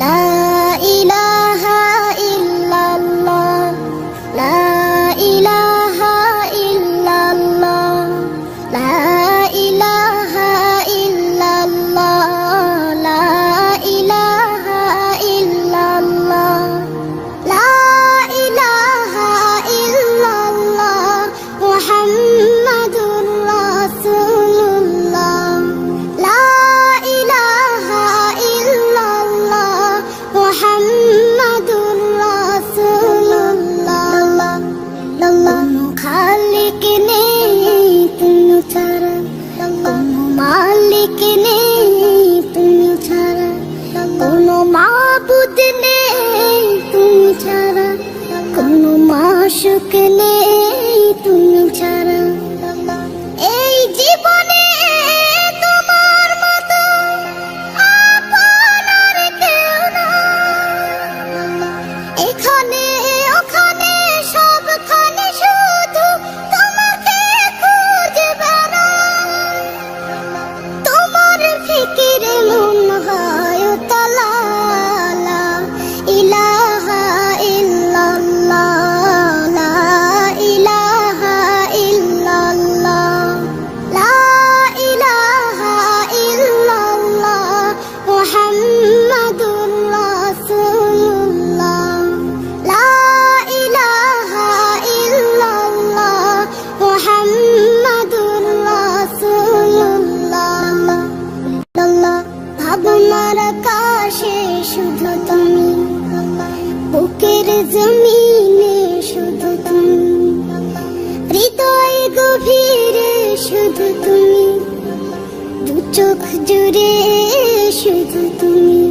লা ইলাহা ইল্লাল্লাহ, লা ইলাহা ইল্লাল্লাহ, লা ইলাহা ইল্লাল্লাহ, লা ইলাহা ইল্লাল্লাহ, লা ইলাহা ইল্লাল্লাহ মুহাম্মাদুর রাসূলুল্লাহ, লা ইলাহা ইল্লাল্লাহ মুহাম্মাদুর রাসূলুল্লাহ। কোনো খালিক নেই তুমি ছাড়া, কোনো মালিক নেই তুমি ছাড়া, কোনো মাবুদ নেই তুমি ছাড়া, কোনো মাশুক নেই তুমি ছাড়া। এই জীবনে তোমার মতো আপন আর কেউ নাই। এখানে ওখানে সবখানে শুধু তোমাকে খুঁজে বেড়াই। তোমার ফিকিরে মন হয় উতলা, লা ইলাহা ইল্লাল্লাহ, লা ইলাহা ইল্লাল্লাহ, লা ইলাহা ইল্লাল্লাহ মুহাম্মাদুর রাসূলুল্লাহ, লা ইলাহা ইল্লাল্লাহ মুহাম্মাদুর রাসূলুল্লাহ। ভাবনার আকাশে শুধু তুমি, বুকের জমিনে শুধু তুমি, হৃদয় গভীরে শুধু তুমি, দু চোখ জুড়ে শুধু তুমি।